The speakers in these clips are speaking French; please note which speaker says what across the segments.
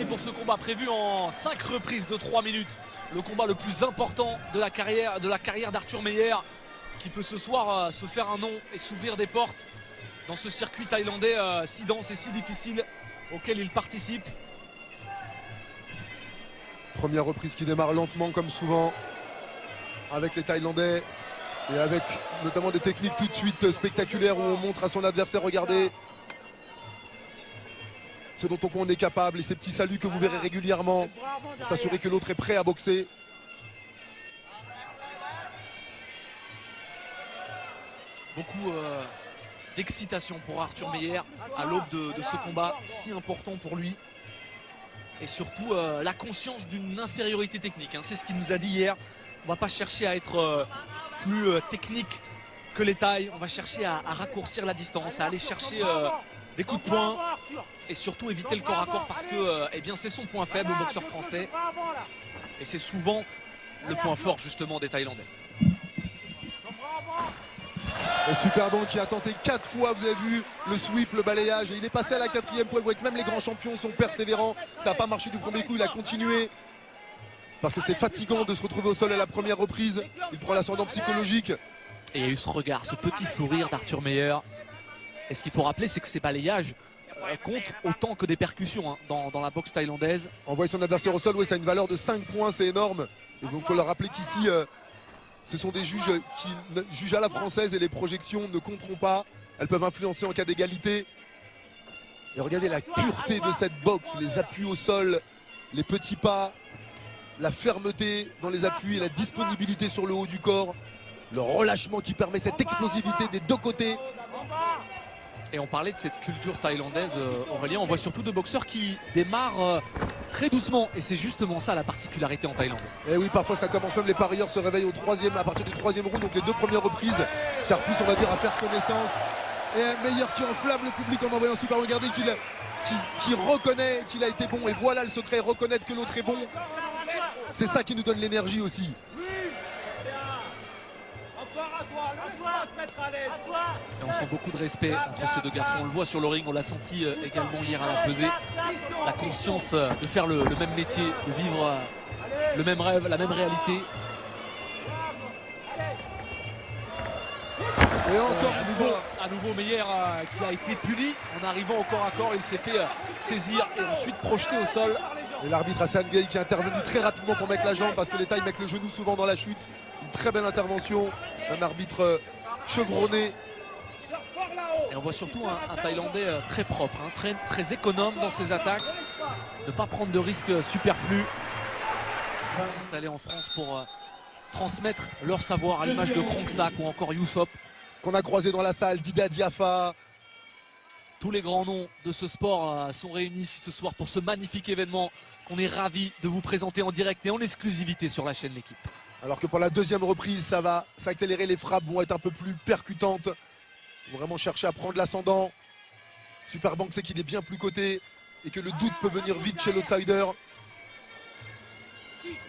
Speaker 1: parti pour ce combat prévu en 5 reprises de 3 minutes. Le combat le plus important de la carrière d'Arthur Meyer, qui peut ce soir se faire un nom et s'ouvrir des portes dans ce circuit thaïlandais si dense et si difficile auquel il participe.
Speaker 2: Première reprise qui démarre lentement comme souvent avec les Thaïlandais et avec notamment des techniques tout de suite spectaculaires où on montre à son adversaire, regardez ce dont on est capable et ces petits saluts que vous verrez régulièrement pour s'assurer que l'autre est prêt à boxer.
Speaker 1: Beaucoup d'excitation pour Arthur Meyer à l'aube de ce combat si important pour lui. Et surtout la conscience d'une infériorité technique, hein. C'est ce qu'il nous a dit hier. On ne va pas chercher à être plus technique que les Thaïs. On va chercher à raccourcir la distance, à aller chercher des coups de poing et surtout éviter le corps à corps parce que eh bien, c'est son point faible, le boxeur français. Et c'est souvent le point fort justement des Thaïlandais.
Speaker 2: Et Superbank qui a tenté 4 fois, vous avez vu le sweep, le balayage, et il est passé à la 4e fois. Vous voyez que même les grands champions sont persévérants. Ça n'a pas marché du premier coup, il a continué. Parce que c'est fatigant de se retrouver au sol à la première reprise. Il prend l'ascendant psychologique.
Speaker 1: Et il y a eu ce regard, ce petit sourire d'Arthur Meyer. Et ce qu'il faut rappeler, c'est que ces balayages comptent autant que des percussions hein, dans la boxe thaïlandaise.
Speaker 2: Envoyer son adversaire au sol, oui, ça a une valeur de 5 points, c'est énorme. Et donc il faut leur rappeler qu'ici, ce sont des juges qui jugent à la française et les projections ne compteront pas. Elles peuvent influencer en cas d'égalité. Et regardez la pureté de cette boxe, les appuis au sol, les petits pas, la fermeté dans les appuis, la disponibilité sur le haut du corps, le relâchement qui permet cette explosivité des deux côtés.
Speaker 1: Et on parlait de cette culture thaïlandaise, Aurélien, on voit surtout deux boxeurs qui démarrent très doucement. Et c'est justement ça la particularité en Thaïlande.
Speaker 2: Et oui, parfois ça commence, même les parieurs se réveillent à partir du 3e round. Donc les 2 premières reprises, ça repousse, on va dire, à faire connaissance. Et Meyer qui enflamme le public en envoyant Super. Regardez qui reconnaît qu'il a été bon. Et voilà le secret, reconnaître que l'autre est bon. C'est ça qui nous donne l'énergie aussi.
Speaker 1: Et on sent beaucoup de respect entre ces deux garçons. On le voit sur le ring, on l'a senti également hier à la pesée. La conscience de faire le même métier, de vivre le même rêve, la même réalité.
Speaker 2: Et encore
Speaker 1: à nouveau Meyer qui a été puni en arrivant au corps à corps. Il s'est fait saisir et ensuite projeté au sol.
Speaker 2: Et l'arbitre Hassan Gay qui est intervenu très rapidement pour mettre la jambe parce que les Thaïs mettent le genou souvent dans la chute. Une très belle intervention, un arbitre chevronné.
Speaker 1: Et on voit surtout un Thaïlandais très propre, hein, très économe dans ses attaques. Ne pas prendre de risques superflus. S'installer en France pour transmettre leur savoir à l'image de Krongsak ou encore Youssop.
Speaker 2: Qu'on a croisé dans la salle, Dida Diafa.
Speaker 1: Tous les grands noms de ce sport sont réunis ici ce soir pour ce magnifique événement qu'on est ravis de vous présenter en direct et en exclusivité sur la chaîne L'Équipe.
Speaker 2: Alors que pour la 2e reprise, ça va s'accélérer, les frappes vont être un peu plus percutantes. Ils vont vraiment chercher à prendre l'ascendant. Superbank sait qu'il est bien plus coté et que le doute peut venir vite chez l'outsider.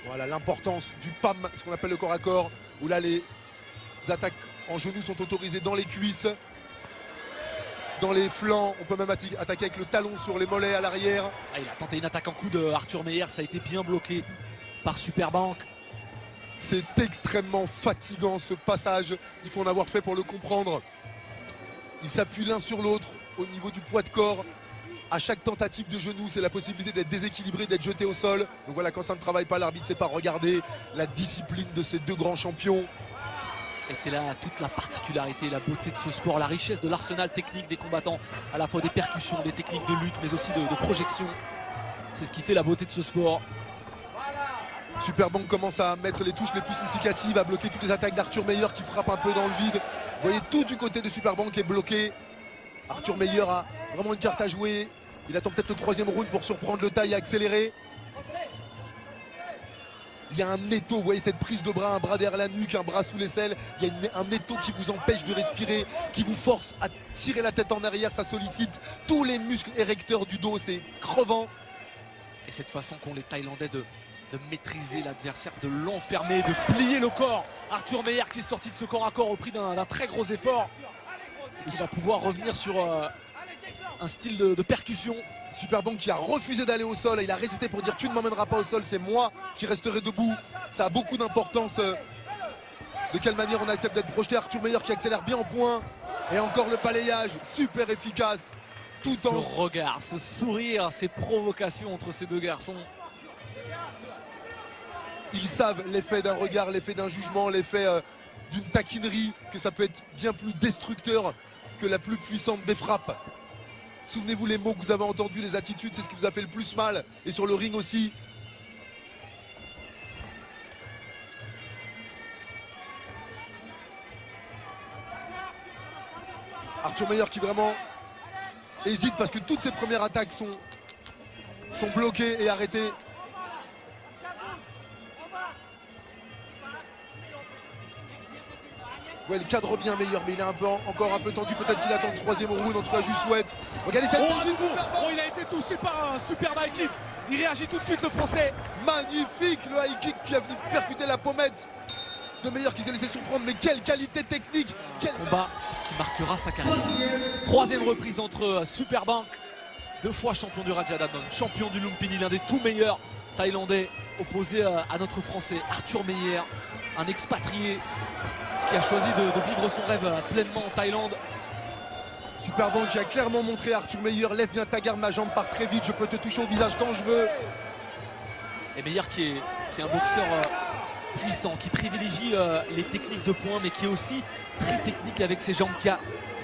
Speaker 2: Voilà l'importance du PAM, ce qu'on appelle le corps à corps, où là les attaques en genoux sont autorisées dans les cuisses, dans les flancs. On peut même attaquer avec le talon sur les mollets à l'arrière.
Speaker 1: Ah, il a tenté une attaque en coup de Arthur Meyer, ça a été bien bloqué par Superbank.
Speaker 2: C'est extrêmement fatigant ce passage, il faut en avoir fait pour le comprendre. Ils s'appuient l'un sur l'autre au niveau du poids de corps. À chaque tentative de genou, c'est la possibilité d'être déséquilibré, d'être jeté au sol. Donc voilà, quand ça ne travaille pas, l'arbitre ne sait pas regarder la discipline de ces deux grands champions.
Speaker 1: Et c'est là toute la particularité, la beauté de ce sport, la richesse de l'arsenal technique des combattants, à la fois des percussions, des techniques de lutte, mais aussi de projection. C'est ce qui fait la beauté de ce sport.
Speaker 2: Superbank commence à mettre les touches les plus significatives, à bloquer toutes les attaques d'Arthur Meyer qui frappe un peu dans le vide. Vous voyez, tout du côté de Superbank est bloqué. Arthur Meyer a vraiment une carte à jouer. Il attend peut-être le 3e round pour surprendre le Thaï et accélérer. Il y a un étau, vous voyez cette prise de bras, un bras derrière la nuque, un bras sous l'aisselle. Il y a un étau qui vous empêche de respirer, qui vous force à tirer la tête en arrière. Ça sollicite tous les muscles érecteurs du dos, c'est crevant.
Speaker 1: Et cette façon qu'ont les Thaïlandais de maîtriser l'adversaire, de l'enfermer, de plier le corps. Arthur Meyer qui est sorti de ce corps à corps au prix d'un très gros effort. Et qui va pouvoir revenir sur un style de percussion.
Speaker 2: Superbank qui a refusé d'aller au sol, il a résisté pour dire tu ne m'emmèneras pas au sol, c'est moi qui resterai debout. Ça a beaucoup d'importance de quelle manière on accepte d'être projeté. Arthur Meyer qui accélère bien en point. Et encore le balayage, super efficace.
Speaker 1: Ce regard, ce sourire, ces provocations entre ces deux garçons.
Speaker 2: Ils savent l'effet d'un regard, l'effet d'un jugement, l'effet d'une taquinerie, que ça peut être bien plus destructeur que la plus puissante des frappes. Souvenez-vous les mots que vous avez entendus, les attitudes, c'est ce qui vous a fait le plus mal. Et sur le ring aussi. Arthur Meyer qui vraiment hésite parce que toutes ses premières attaques sont bloquées et arrêtées. Ouais, il cadre bien Meyer, mais il est encore un peu tendu. Peut-être qu'il attend le troisième round. En tout cas, je lui souhaite. Regardez cette
Speaker 3: il a été touché par un super high kick. Il réagit tout de suite, le Français.
Speaker 2: Magnifique le high kick qui a venu percuter la pommette de Meyer qui s'est laissé surprendre. Mais quelle qualité technique, quel
Speaker 1: combat qui marquera sa carrière.
Speaker 3: Troisième reprise entre Superbank, 2 fois champion du Rajadamnern, champion du Lumpini, l'un des tout meilleurs Thaïlandais, opposé à notre Français Arthur Meyer, un expatrié qui a choisi de vivre son rêve pleinement en Thaïlande.
Speaker 2: Superbank qui a clairement montré à Arthur Meyer, lève bien ta garde, ma jambe part très vite, je peux te toucher au visage quand je veux.
Speaker 1: Et Meyer qui est un boxeur puissant, qui privilégie les techniques de poing, mais qui est aussi très technique avec ses jambes, qui a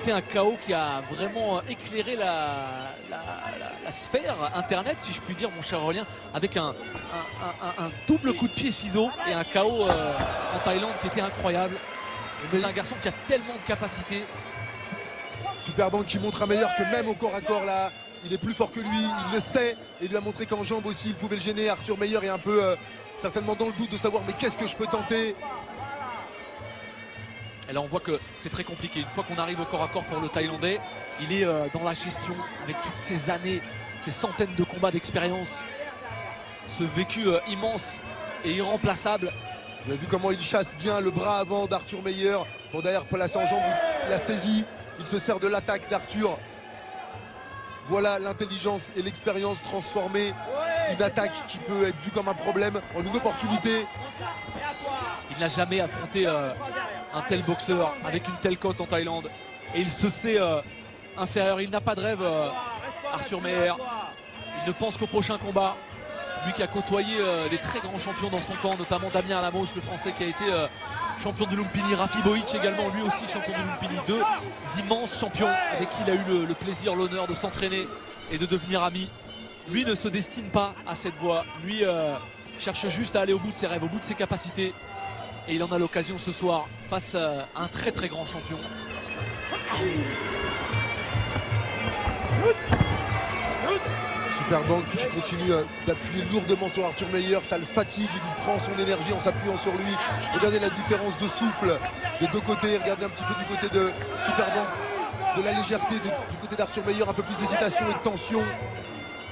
Speaker 1: fait un KO qui a vraiment éclairé la sphère internet, si je puis dire, mon cher Aurélien, avec un double coup de pied ciseau et un KO en Thaïlande qui était incroyable. C'est un garçon qui a tellement de capacité.
Speaker 2: Superbank qui montre à Meyer que même au corps à corps là, il est plus fort que lui, il le sait, et il lui a montré qu'en jambes aussi il pouvait le gêner. Arthur Meyer est un peu certainement dans le doute de savoir mais qu'est-ce que je peux tenter.
Speaker 1: Et là on voit que c'est très compliqué. Une fois qu'on arrive au corps à corps pour le Thaïlandais, il est dans la gestion avec toutes ces années, ces centaines de combats d'expérience, ce vécu immense et irremplaçable.
Speaker 2: Vous avez vu comment il chasse bien le bras avant d'Arthur Meyer pour derrière placer en jambe, il a saisi, il se sert de l'attaque d'Arthur. Voilà l'intelligence et l'expérience transformée, une attaque qui peut être vue comme un problème en une opportunité.
Speaker 1: Il n'a jamais affronté un tel boxeur avec une telle cote en Thaïlande et il se sait inférieur, il n'a pas de rêve Arthur Meyer, il ne pense qu'au prochain combat. Lui qui a côtoyé des très grands champions dans son camp, notamment Damien Alamos, le Français qui a été champion du Lumpini, Rafi Boic également, lui aussi champion du Lumpini. 2 immenses champions avec qui il a eu le plaisir, l'honneur de s'entraîner et de devenir ami. Lui ne se destine pas à cette voie, lui cherche juste à aller au bout de ses rêves, au bout de ses capacités. Et il en a l'occasion ce soir face à un très très grand champion.
Speaker 2: Superbank qui continue d'appuyer lourdement sur Arthur Meyer, ça le fatigue, il prend son énergie en s'appuyant sur lui. Regardez la différence de souffle des deux côtés, regardez un petit peu du côté de Superbank, de la légèreté, du côté d'Arthur Meyer, un peu plus d'hésitation et de tension.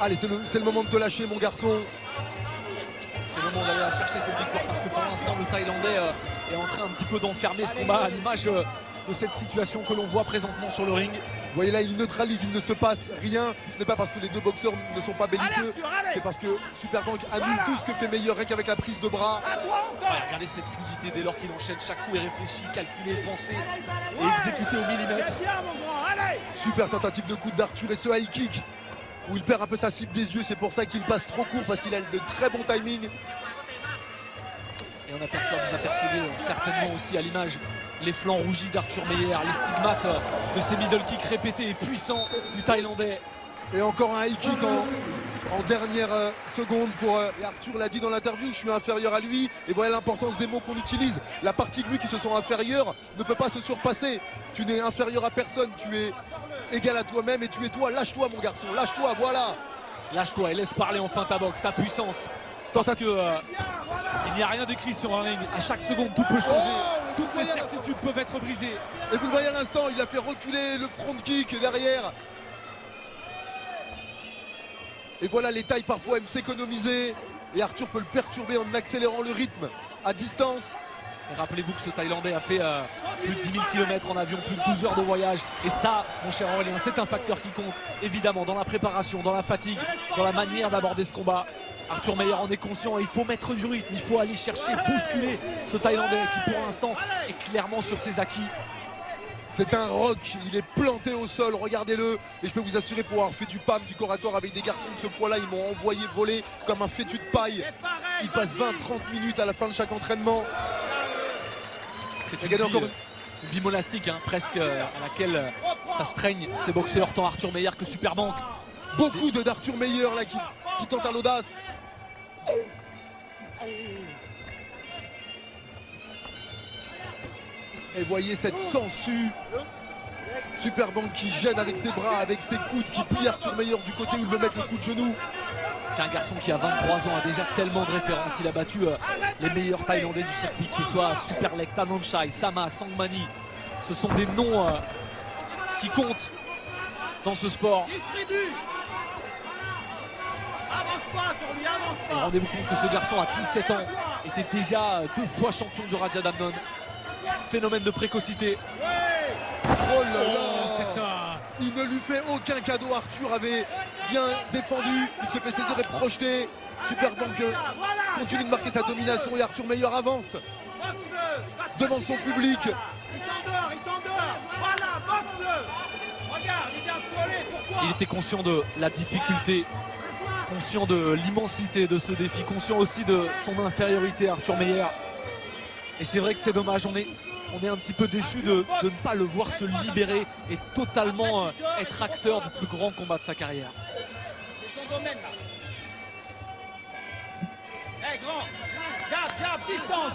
Speaker 2: Allez, c'est le moment de te lâcher mon garçon.
Speaker 1: C'est le moment d'aller chercher cette victoire parce que pour l'instant le Thaïlandais est en train un petit peu d'enfermer ce combat à l'image de cette situation que l'on voit présentement sur le ring.
Speaker 2: Vous voyez là, il neutralise, il ne se passe rien. Ce n'est pas parce que les deux boxeurs ne sont pas belliqueux, c'est parce que Superbank annule tout ce que fait Meyer rien qu'avec la prise de bras.
Speaker 1: Ouais, regardez cette fluidité dès lors qu'il enchaîne, chaque coup est réfléchi, calculé, pensé et exécuté au millimètre.
Speaker 2: Super tentative de coup d'Arthur et ce high kick où il perd un peu sa cible des yeux, c'est pour ça qu'il passe trop court parce qu'il a de très bons timings.
Speaker 1: Et on aperçoit, vous apercevez certainement aussi à l'image les flancs rougis d'Arthur Meyer, les stigmates de ces middle kicks répétés et puissants du Thaïlandais.
Speaker 2: Et encore un high kick en dernière seconde pour et Arthur l'a dit dans l'interview, je suis inférieur à lui. Et voilà l'importance des mots qu'on utilise. La partie de lui qui se sent inférieure ne peut pas se surpasser. Tu n'es inférieur à personne, tu es égal à toi-même et tu es toi. Lâche-toi mon garçon, lâche-toi, voilà.
Speaker 1: Lâche-toi et laisse parler enfin ta boxe, ta puissance. Parce que il n'y a rien d'écrit sur un ring. À chaque seconde, tout peut changer. Toutes les certitudes peuvent être brisées.
Speaker 2: Et vous le voyez à l'instant, il a fait reculer le front kick derrière. Et voilà, les tailles parfois aiment s'économiser. Et Arthur peut le perturber en accélérant le rythme à distance.
Speaker 3: Et rappelez-vous que ce Thaïlandais a fait plus de 10 000 km en avion, plus de 12 heures de voyage. Et ça, mon cher Aurélien, c'est un facteur qui compte, évidemment, dans la préparation, dans la fatigue, dans la manière d'aborder ce combat. Arthur Meyer en est conscient, il faut mettre du rythme, il faut aller chercher, bousculer ce Thaïlandais qui pour l'instant est clairement sur ses acquis.
Speaker 2: C'est un roc, il est planté au sol, regardez-le. Et je peux vous assurer, pour avoir fait du PAM, du corps à corps avec des garçons de ce poids-là, ils m'ont envoyé voler comme un fétu de paille. Ils passent 20-30 minutes à la fin de chaque entraînement.
Speaker 3: C'est une vie monastique, hein, presque à laquelle ça se traîne ces boxeurs, tant Arthur Meyer que Superbank.
Speaker 2: Beaucoup d'Arthur Meyer là qui tente à l'audace. Et voyez cette sangsue. Superbank qui gêne avec ses bras, avec ses coudes, qui plie Arthur Meyer du côté où il veut mettre le coup de genou.
Speaker 3: C'est un garçon qui a 23 ans, a déjà tellement de références. Il a battu les meilleurs Thaïlandais du circuit, que ce soit Superlek, Tanonchai, Sama, Sangmani. Ce sont des noms qui comptent dans ce sport. Rendez-vous compte que ce garçon à 17 ans était déjà 2 fois champion du Rajadamnon. Phénomène de précocité.
Speaker 2: Oh là là, il ne lui fait aucun cadeau. Arthur avait bien défendu, il se fait saisir et projeter. Superbank continue de marquer sa domination et Arthur Meyer avance devant son public.
Speaker 3: Il était conscient de la difficulté, conscient de l'immensité de ce défi, conscient aussi de son infériorité, Arthur Meyer. Et c'est vrai que c'est dommage, on est un petit peu déçu de ne pas le voir se libérer et totalement être acteur du plus grand combat de sa carrière.
Speaker 4: C'est son domaine là. Hey grand, jab, distance.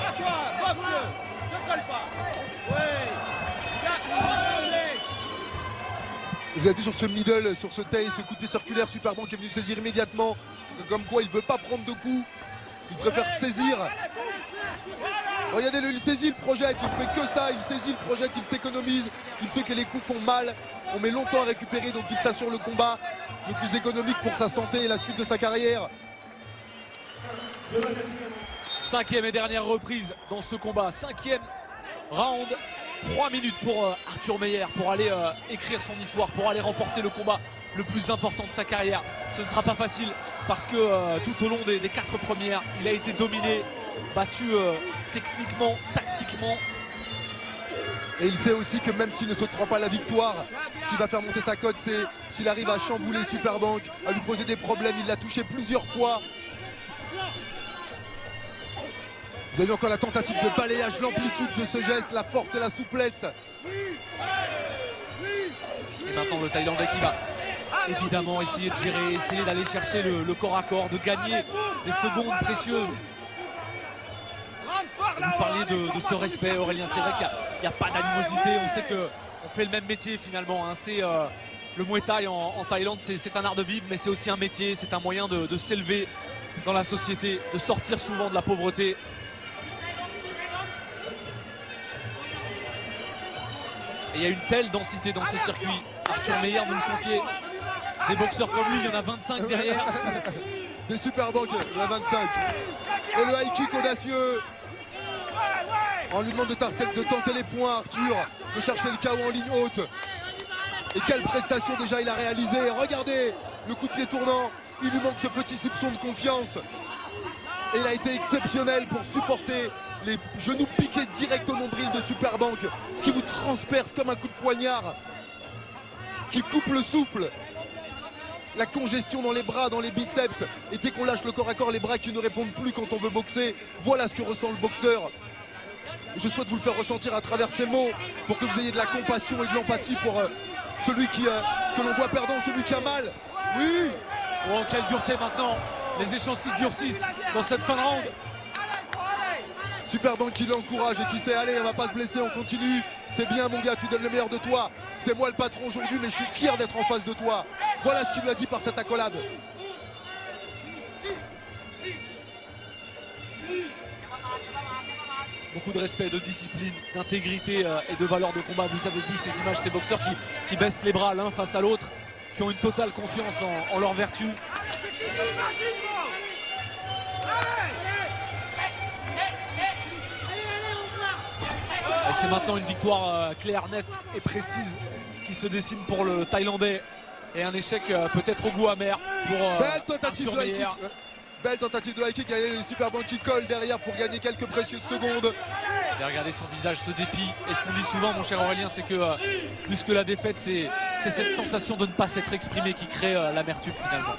Speaker 4: À toi, boxe-le. Ne colle pas. Ouais.
Speaker 2: Vous avez vu sur ce middle, sur ce tail, ce coup de pied circulaire, Superbank est venu saisir immédiatement. Comme quoi il ne veut pas prendre de coups. Il préfère saisir. Regardez-le, il saisit, il projette, il fait que ça, il saisit, il projette, il s'économise. Il sait que les coups font mal. On met longtemps à récupérer, donc il s'assure le combat le plus économique pour sa santé et la suite de sa carrière.
Speaker 3: 5e et dernière reprise dans ce combat. 5e round. 3 minutes pour Arthur Meyer pour aller écrire son histoire, pour aller remporter le combat le plus important de sa carrière. Ce ne sera pas facile parce que tout au long des 4 premières, il a été dominé, battu techniquement, tactiquement.
Speaker 2: Et il sait aussi que même s'il ne s'octroie pas la victoire, ce qui va faire monter sa cote, c'est s'il arrive à chambouler Superbank, à lui poser des problèmes. Il l'a touché plusieurs fois. Vous avez encore la tentative de balayage, l'amplitude de ce geste, la force et la souplesse.
Speaker 3: Et maintenant le Thaïlandais qui va évidemment essayer de gérer, essayer d'aller chercher le corps à corps, de gagner des secondes précieuses. Vous parliez de ce respect, Aurélien, c'est vrai qu'il n'y a pas d'animosité, on sait qu'on fait le même métier finalement, hein. C'est le Muay Thai en Thaïlande, c'est un art de vivre, mais c'est aussi un métier, c'est un moyen de s'élever dans la société, de sortir souvent de la pauvreté. Et il y a une telle densité dans ce circuit. Arthur Meyer nous le confiait. Des boxeurs comme lui, il y en a 25 derrière.
Speaker 2: Des Superbank, il y en a 25. Et le high kick audacieux. On lui demande de tenter les points, Arthur, de chercher le KO en ligne haute. Et quelle prestation déjà il a réalisé. Regardez le coup de pied tournant. Il lui manque ce petit soupçon de confiance. Et il a été exceptionnel pour supporter les genoux piqués direct au nombril de Superbank, qui vous transperce comme un coup de poignard, qui coupe le souffle. La congestion dans les bras, dans les biceps, et dès qu'on lâche le corps à corps, les bras qui ne répondent plus quand on veut boxer. Voilà ce que ressent le boxeur. Je souhaite vous le faire ressentir à travers ces mots, pour que vous ayez de la compassion et de l'empathie pour celui que l'on voit perdant, celui qui a mal. Oui.
Speaker 3: Oh, quelle dureté maintenant. Les échanges qui se durcissent dans cette fin de round.
Speaker 2: Superbank qui l'encourage et qui sait, allez, on va pas se blesser, on continue. C'est bien mon gars, tu donnes le meilleur de toi. C'est moi le patron aujourd'hui, mais je suis fier d'être en face de toi. Voilà ce qu'il lui a dit par cette accolade.
Speaker 3: Beaucoup de respect, de discipline, d'intégrité et de valeur de combat. Vous avez vu ces images, ces boxeurs qui baissent les bras l'un face à l'autre, qui ont une totale confiance en leur vertu. c'est maintenant une victoire claire, nette et précise qui se dessine pour le Thaïlandais. Et un échec peut-être au goût amer pour
Speaker 2: Belle tentative
Speaker 3: Arthur
Speaker 2: de high
Speaker 3: Meyer.
Speaker 2: kick. Belle tentative de high kick. Il y a les Super Bank qui collent derrière pour gagner quelques précieuses secondes.
Speaker 3: Et regardez son visage, ce dépit. Et ce qu'on dit souvent, mon cher Aurélien, c'est que plus que la défaite, c'est cette sensation de ne pas s'être exprimé qui crée l'amertume finalement.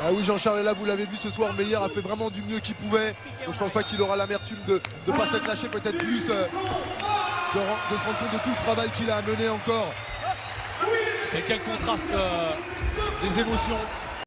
Speaker 2: Ah oui, Jean-Charles, et là vous l'avez vu ce soir, Meyer a fait vraiment du mieux qu'il pouvait. Donc je pense pas qu'il aura l'amertume de ne pas s'être lâché, peut-être plus de se rendre compte de tout le travail qu'il a amené encore.
Speaker 3: Et quel contraste des émotions